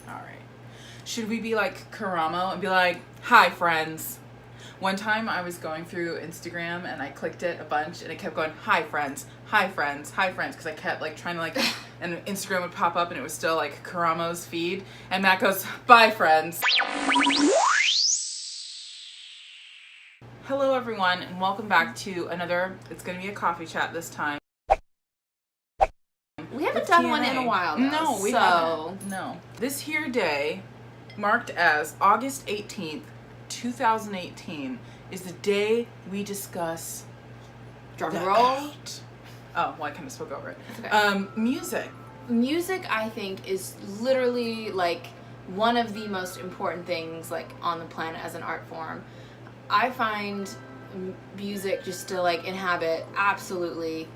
All right. Should we be like Karamo and be like, "Hi, friends"? One time I was going through Instagram and I clicked it a bunch and it kept going, "Hi, friends, hi, friends, hi, friends," because I kept like trying to like, and Instagram would pop up and it was still like Karamo's feed, and Matt goes, "Bye, friends." Hello, everyone, and welcome back to another. It's going to be a coffee chat this time. We haven't done one in a while, though. No, we haven't. No. This here day, marked as August 18th, 2018, is the day we discuss... Drum roll. Oh, well, I kind of spoke over it. Okay. Music. Music, I think, is literally, like, one of the most important things, like, on the planet as an art form. I find music just to, like, inhabit absolutely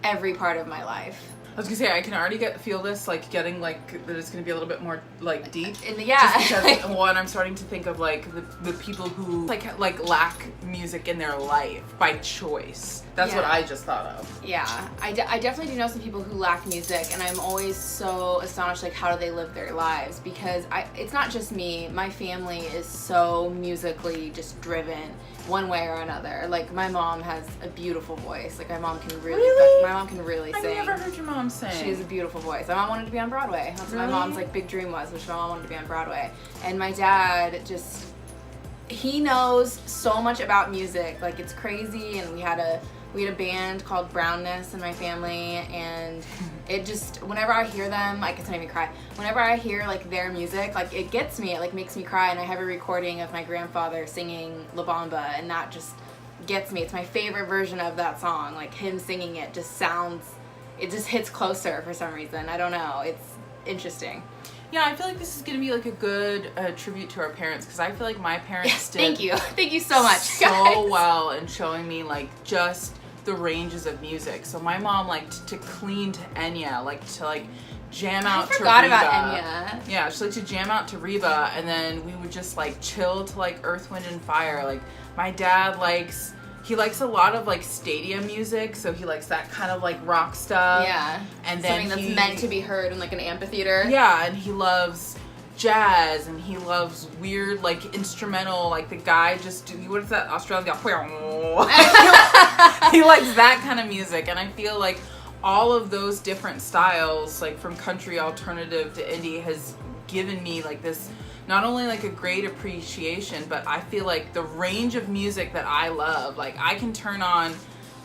every part of my life. I was gonna say, I can already feel this, like, getting, like, that it's gonna be a little bit more, like, deep. Yeah. Just because, one, I'm starting to think of, like, the people who, like, lack music in their life by choice. That's what I just thought of. Yeah. I definitely do know some people who lack music, and I'm always so astonished, like, how do they live their lives? Because it's not just me. My family is so musically just driven one way or another. Like, my mom has a beautiful voice. Like, my mom can really sing. I've never heard your mom sing. She has a beautiful voice. My mom wanted to be on Broadway. That's what my mom's, like, big dream was, which my mom wanted to be on Broadway. And my dad just, he knows so much about music. Like, it's crazy. And we had a band called Brownness in my family, and it just, whenever I hear them, I can make me cry. Whenever I hear, like, their music, like, it gets me, it, like, makes me cry, and I have a recording of my grandfather singing La Bamba, and that just gets me. It's my favorite version of that song. Like, him singing it just sounds, it just hits closer for some reason. I don't know. It's interesting. Yeah, I feel like this is going to be, like, a good tribute to our parents, because I feel like my parents did... Thank you. Thank you so much, so guys. well in showing me, like, just the ranges of music. So my mom liked to clean to Enya, like to like jam out to Reba. I forgot about Enya. Yeah, she liked to jam out to Reba, and then we would just like chill to like Earth, Wind and Fire. Like my dad likes a lot of like stadium music, so he likes that kind of like rock stuff. Yeah. And then something that's meant to be heard in like an amphitheater. Yeah, and he loves jazz, and he loves weird like instrumental, like the guy just what is that Australian he likes that kind of music. And I feel like all of those different styles, like from country, alternative to indie, has given me like this, not only like a great appreciation, but I feel like the range of music that I love, like I can turn on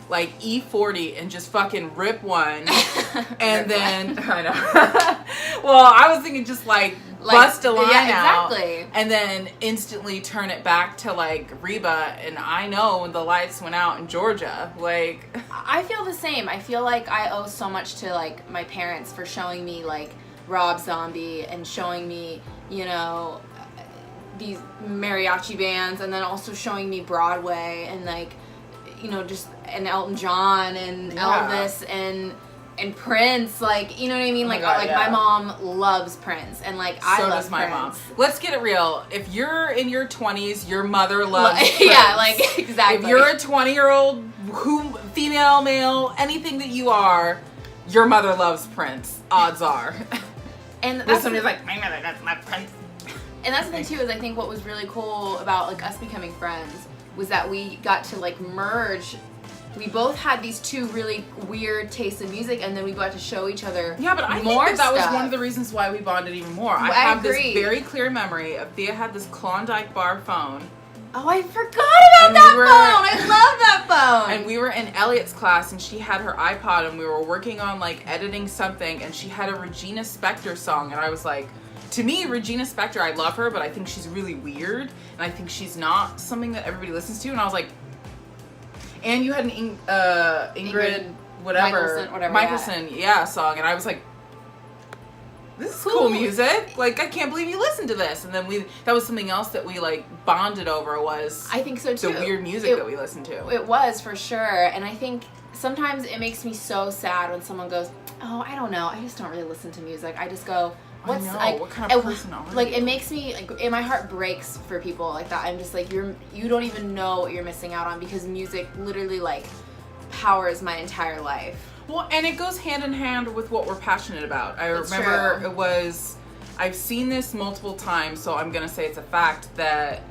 like E40 and just fucking rip one and then I know well I was thinking just like bust a line out and then instantly turn it back to like Reba, and I know when the lights went out in Georgia, like I feel the same. I feel like I owe so much to like my parents for showing me like Rob Zombie and showing me, you know, these mariachi bands, and then also showing me Broadway and like, you know, just and Elton John and Elvis and Prince, like, you know what I mean? Like, my mom loves Prince, and like I love does my Prince. mom. Let's get it real. If you're in your 20s, your mother loves Prince. Yeah, like exactly. If you're a 20-year-old, female, male, anything that you are, your mother loves Prince. Odds are. And there's somebody's like, my mother doesn't love Prince. And that's the thing too, is I think what was really cool about like us becoming friends was that we got to like merge. We both had these two really weird tastes in music, and then we got to show each other but I more think that was stuff. one of the reasons why we bonded even more. I have this very clear memory of Thea had this Klondike bar phone. Oh, I forgot about that phone! I love that phone! And we were in Elliot's class, and she had her iPod, and we were working on like editing something, and she had a Regina Spektor song, and I was like, to me, Regina Spektor, I love her, but I think she's really weird, and I think she's not something that everybody listens to, and I was like, and you had an Ingrid Michaelson, song, and I was like, this is cool music. Like, I can't believe you listened to this. And then that was something else that we like bonded over, was I think so too. The weird music that we listened to. It was, for sure. And I think sometimes it makes me so sad when someone goes, oh, I don't know, I just don't really listen to music. I just go, what kind of person are you? Like, it makes me, like, my heart breaks for people like that. I'm just like, you don't even know what you're missing out on, because music literally like powers my entire life. Well, and it goes hand in hand with what we're passionate about. I remember it was I've seen this multiple times, so I'm gonna say it's a fact that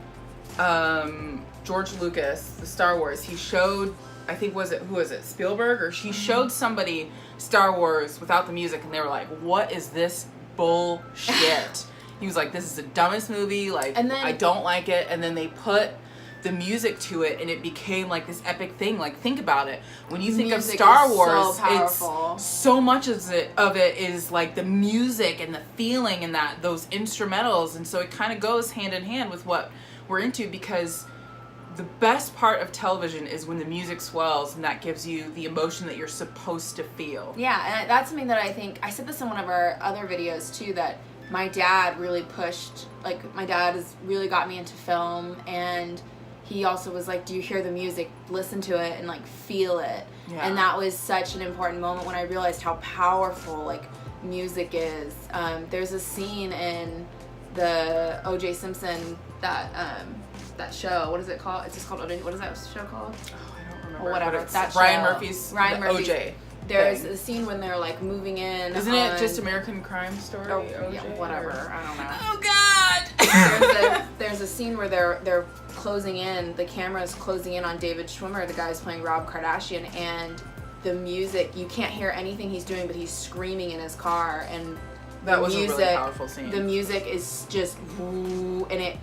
George Lucas, the Star Wars, he showed, I think who was it, Spielberg, or he showed somebody Star Wars without the music, and they were like, "What is this bullshit?" He was like, "This is the dumbest movie. Like, And then, I don't like it." And then they put the music to it, and it became like this epic thing. Like, think about it. When you think of Star Wars, it's so much of it is like the music and the feeling and those instrumentals, and so it kind of goes hand in hand with what we're into, because the best part of television is when the music swells and that gives you the emotion that you're supposed to feel. Yeah, and that's something that I think, I said this in one of our other videos too, that my dad really pushed, like my dad has really got me into film, and he also was like, do you hear the music? Listen to it and like feel it. Yeah. And that was such an important moment when I realized how powerful like music is. There's a scene in the O.J. Simpson, that show, what is it called? It's just called O.J. What is that show called? Oh, I don't remember. Or whatever. That Ryan show. Murphy's O.J. There's thing. a scene when they're like moving in. Isn't it just American Crime Story? Or, yeah, whatever. I don't Oh know. God! There's a scene where they're closing in. The camera's closing in on David Schwimmer, the guy's playing Rob Kardashian, and the music, you can't hear anything he's doing, but he's screaming in his car, and that was a really powerful scene. The music is just, and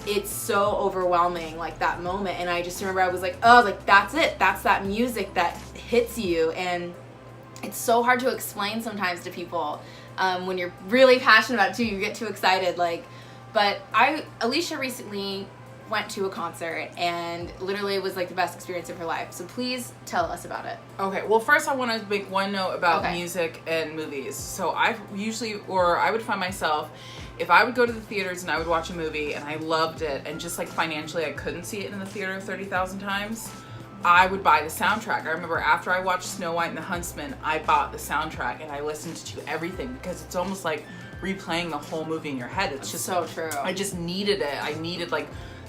it's so overwhelming, like that moment. And I just remember I was like, oh, like that's it. That's that music that hits you. And it's so hard to explain sometimes to people. When you're really passionate about it too, you get too excited. Like, but Alicia recently went to a concert, and literally it was like the best experience of her life. So please tell us about it. Okay, well first I want to make one note about music and movies. So I would find myself, if I would go to the theaters and I would watch a movie and I loved it, and just like financially I couldn't see it in the theater 30,000 times, I would buy the soundtrack. I remember after I watched Snow White and the Huntsman, I bought the soundtrack and I listened to everything, because it's almost like replaying the whole movie in your head. It's just so true. I just needed it. I needed like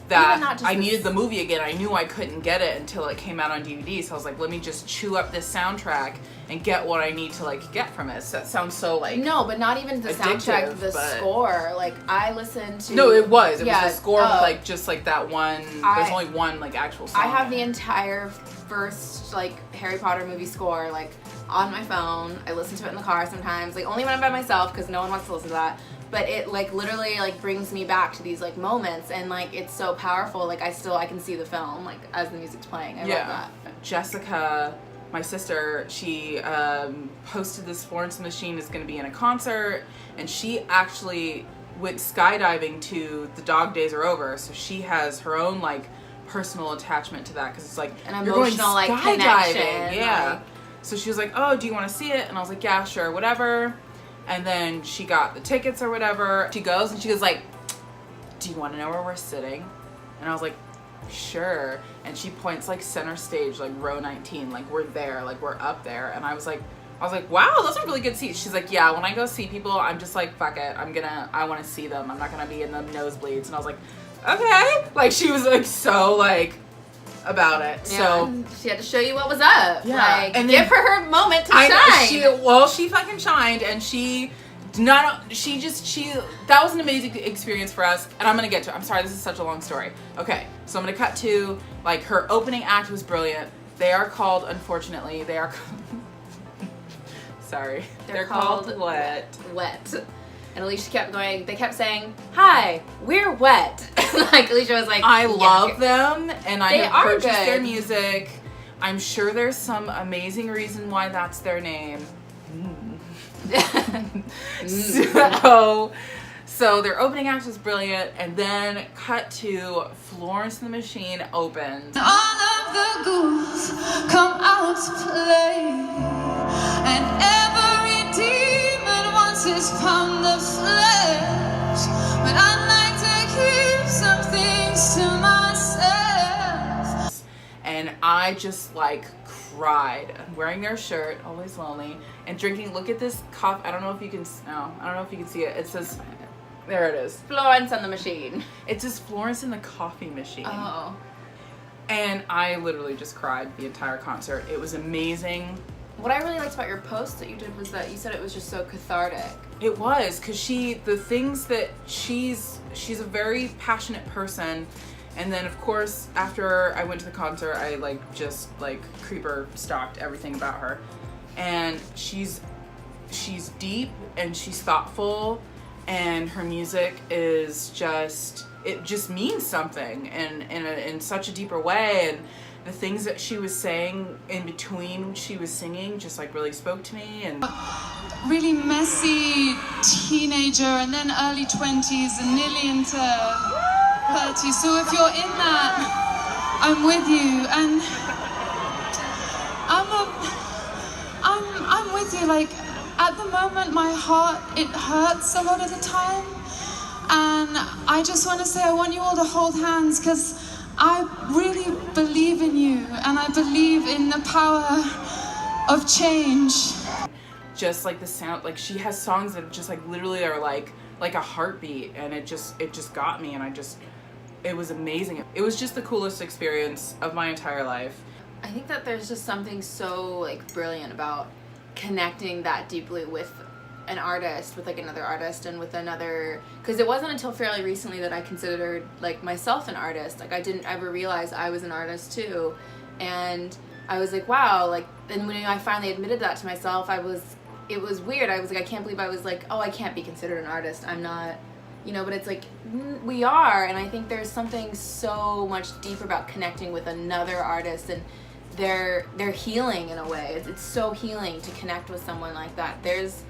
that. I needed the movie again. I knew I couldn't get it until it came out on DVD, so I was like, let me just chew up this soundtrack and get what I need to like get from it. So that sounds so like, no, but not even the soundtrack, the score. Like I listened to, no, it was the score with like just like that one. There's only one like actual song. I have the entire first like Harry Potter movie score like on my phone. I listen to it in the car sometimes, like only when I'm by myself, because no one wants to listen to that. But it like literally like brings me back to these like moments, and like it's so powerful. Like I can see the film like as the music's playing. I love that. Jessica, my sister, she posted this Florence and the Machine is going to be in a concert, and she actually went skydiving to The Dog Days Are Over, so she has her own like personal attachment to that, because it's like an emotional like connection. Yeah. So she was like, oh, do you want to see it? And I was like, yeah, sure, whatever. And then she got the tickets or whatever. She goes and she goes like, do you want to know where we're sitting? And I was like, sure. And she points like center stage, like row 19, like we're there, like we're up there. And I was like, wow, those are really good seats. She's like, yeah, when I go see people, I'm just like, fuck it. I want to see them. I'm not going to be in the nosebleeds. And I was like, okay. Like she was like so like about it. Yeah, so she had to show you what was up. Yeah. Like, and give her moment to shine. She fucking shined, and that was an amazing experience for us, and I'm gonna get to it. I'm sorry, this is such a long story. Okay, so I'm gonna cut to, like, her opening act was brilliant. They are called, unfortunately, sorry. They're called Wet. Wet. And Alicia kept going, they kept saying, hi, we're Wet. Like, Alicia was like, I love them, and I have purchased good. their music. I'm sure there's some amazing reason why that's their name. So their opening act was brilliant, and then cut to Florence and the Machine opens. All of the ghouls come out to play, and every demon wants his pound of flesh, but I'd like to keep some things to myself. And I just like cried, wearing their shirt, Always Lonely, and drinking. Look at this coffee. I don't know if you can see it. It says, there it is, Florence and the Machine. It says Florence and the Coffee Machine. Oh. And I literally just cried the entire concert. It was amazing. What I really liked about your post that you did was that you said it was just so cathartic. It was, because the things that she's a very passionate person. And then, of course, after I went to the concert, I just creeper stalked everything about her. And she's deep and she's thoughtful, and her music is it just means something in such a deeper way. And the things that she was saying in between she was singing just really spoke to me. And really messy teenager, and then early 20s, and nearly into 30. So if you're in that, I'm with you, and I'm with you. At the moment, my heart, it hurts a lot of the time, and I just want to say I want you all to hold hands, because I really believe in you, and I believe in the power of change. Just the sound, she has songs that just literally are like a heartbeat, and it just got me, and it was amazing. It was just the coolest experience of my entire life. I think that there's just something so brilliant about connecting that deeply with an artist, with another artist, and with another, because it wasn't until fairly recently that I considered myself an artist. I didn't ever realize I was an artist too, and I was wow, and when I finally admitted that to myself, it was weird. I was I can't believe I was oh, I can't be considered an artist, I'm not, but it's we are. And I think there's something so much deeper about connecting with another artist, and they're healing in a way. It's so healing to connect with someone like that. There's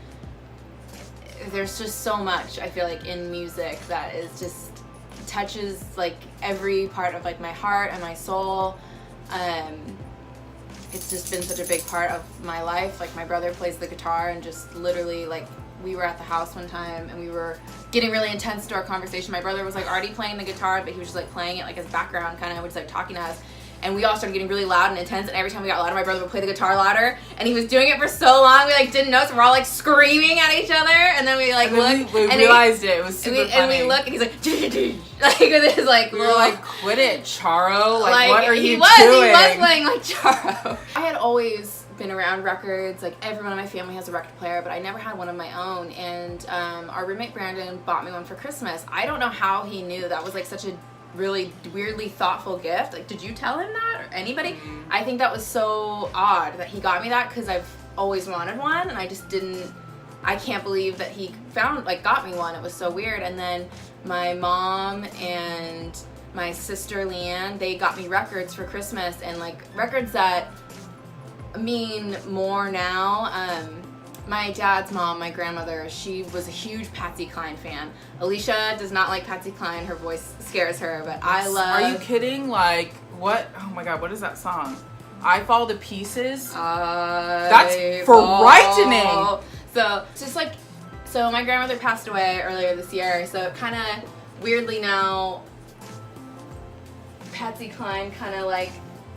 just so much, I feel in music that is just touches every part of my heart and my soul. It's just been such a big part of my life. My brother plays the guitar, and just literally we were at the house one time and we were getting really intense to our conversation. My brother was already playing the guitar, but he was just playing it as background, kind of just talking to us. And we all started getting really loud and intense, and every time we got louder, my brother would play the guitar louder, and he was doing it for so long, we didn't know, so we're all screaming at each other, and then we look, we realized it was super funny. And we look, and he's with his we were quit it, Charo, what are you doing? He was playing Charo. I had always been around records, everyone in my family has a record player, but I never had one of my own, and our roommate Brandon bought me one for Christmas. I don't know how he knew that was such a really weirdly thoughtful gift. Did you tell him that, or anybody? I think that was so odd that he got me that, because I've always wanted one, and I can't believe that he got me one. It was so weird. And then my mom and my sister Leanne, they got me records for Christmas, and records that mean more now. My dad's mom, my grandmother, she was a huge Patsy Cline fan. Alicia does not like Patsy Cline. Her voice scares her, but I love... Are you kidding? What? Oh my god, what is that song? I Fall to Pieces? That's frightening! So, just so my grandmother passed away earlier this year, so kind of weirdly now, Patsy Cline kind of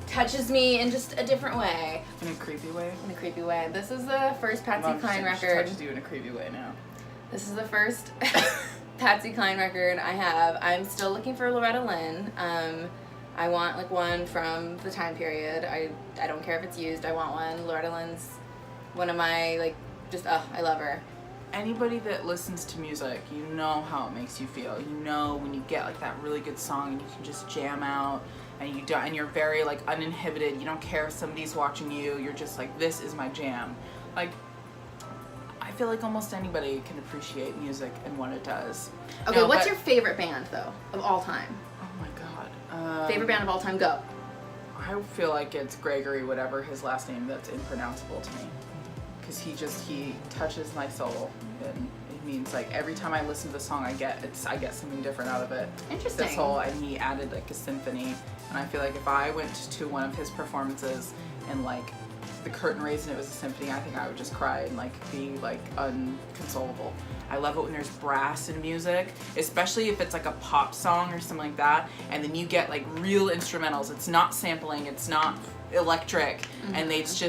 touches me in just a different way. In a creepy way? In a creepy way. This is the first Patsy Cline record. Touches you in a creepy way now. This is the first Patsy Cline record I have. I'm still looking for Loretta Lynn. I want one from the time period. I don't care if it's used. I want one. Loretta Lynn's one of my I love her. Anybody that listens to music, you know how it makes you feel. You know when you get that really good song and you can just jam out. And you're very uninhibited. You don't care if somebody's watching you. You're just this is my jam. I feel almost anybody can appreciate music and what it does. Okay, what's your favorite band though of all time? Oh my god. Favorite band of all time? Go. I feel it's Gregory, whatever his last name, that's impronounceable to me, because he touches my soul, and it means every time I listen to the song, I get something different out of it. Interesting. And he added a symphony. And I feel if I went to one of his performances and the curtain raised and it was a symphony, I think I would just cry and be unconsolable. I love it when there's brass in music, especially if it's a pop song or something like that, and then you get real instrumentals. It's not sampling, it's not electric, and it's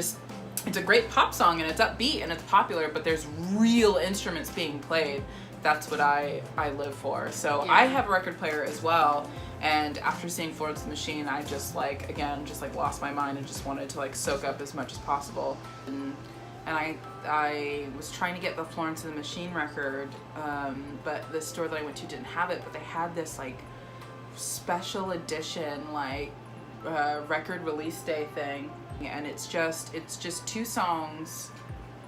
a great pop song and it's upbeat and it's popular, but there's real instruments being played. That's what I live for. So yeah. I have a record player as well. And after seeing Florence and the Machine, I just again lost my mind and just wanted to soak up as much as possible. And and I was trying to get the Florence and the Machine record, but the store that I went to didn't have it, but they had this like special edition like record release day thing, and it's just 2 songs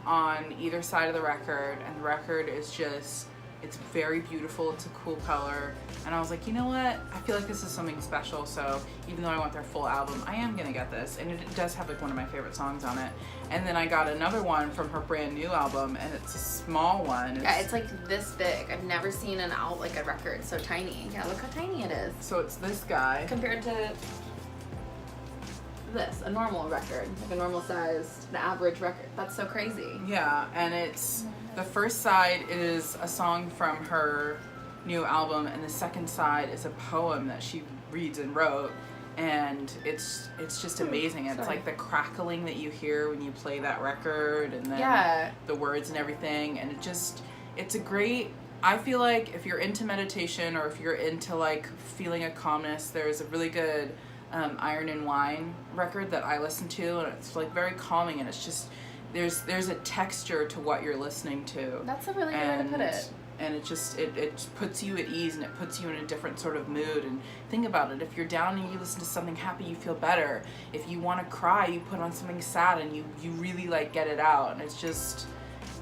on either side of the record, and the record is just, it's very beautiful, it's a cool color, and I was like, you know what, I feel like this is something special, so even though I want their full album, I am gonna get this, and it does have like one of my favorite songs on it. And then I got another one from her brand new album, and it's a small one. Yeah, it's like this big. I've never seen a record so tiny. Yeah, look how tiny it is. So it's this guy. Compared to this, a normal record, like a normal sized, the average record. That's so crazy. Yeah, and it's, the first side is a song from her new album, and the second side is a poem that she reads and wrote, and it's just amazing. It's like the crackling that you hear when you play that record, and then the words and everything, and it's a great, I feel like if you're into meditation or if you're into like feeling a calmness, there's a really good Iron and Wine record that I listen to, and it's like very calming, and it's just, there's a texture to what you're listening to. That's a really good way to put it. And it just, it puts you at ease, and it puts you in a different sort of mood. And think about it, if you're down and you listen to something happy, you feel better. If you want to cry, you put on something sad, and you really like get it out. And it's just,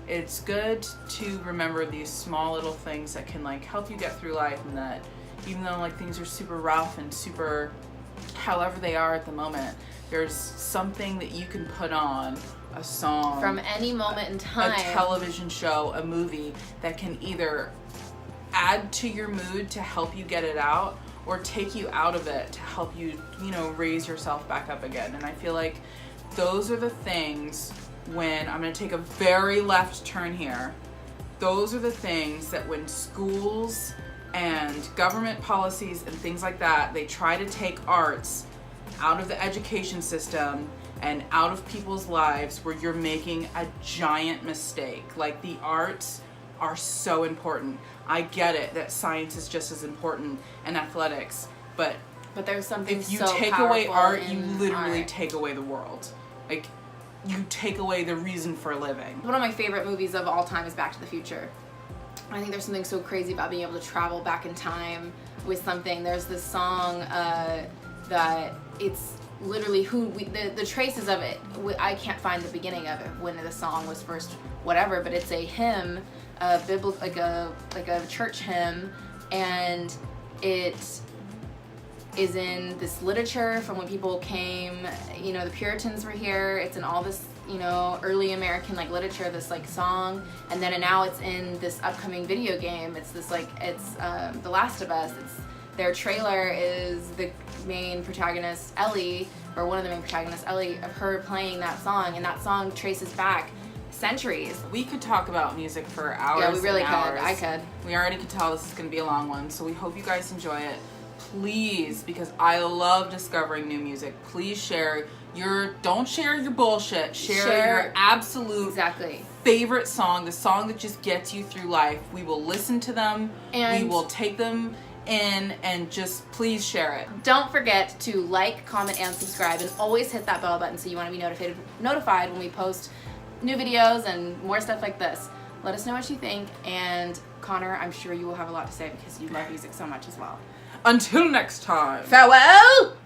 it's good to remember these small little things that can like help you get through life, and that even though like things are super rough and super however they are at the moment, there's something that you can put on, a song from any moment in time, a television show, a movie, that can either add to your mood to help you get it out, or take you out of it to help you, you know, raise yourself back up again. And I feel like those are the things, when I'm going to take a very left turn here, those are the things that when schools and government policies and things like that, they try to take arts out of the education system and out of people's lives, where you're making a giant mistake. Like, the arts are so important. I get it that science is just as important, and athletics, but there's something if you so take away art, in you literally art. take away the world. Like, you take away the reason for living. One of my favorite movies of all time is Back to the Future. I think there's something so crazy about being able to travel back in time with something. There's this song that it's literally the traces of it. I can't find the beginning of it when the song was first whatever, but it's a hymn, biblical, like a church hymn, and it is in this literature from when people came. You know, the Puritans were here. It's in all this, you know, early American like literature, this like song, and then now it's in this upcoming video game. It's this like, it's The Last of Us. It's their trailer is the main protagonist Ellie, or one of the main protagonists Ellie, of her playing that song, and that song traces back centuries. We could talk about music for hours. Yeah, we really and could. hours. I could. We already could tell this is going to be a long one, so we hope you guys enjoy it. Please, because I love discovering new music, please share don't share your bullshit. Share your absolute favorite song, the song that just gets you through life. We will listen to them, and we will take them in, and just please share it. Don't forget to like, comment, and subscribe, and always hit that bell button so you want to be notified when we post new videos and more stuff like this. Let us know what you think, and Connor, I'm sure you will have a lot to say because you love music so much as well. Until next time. Farewell!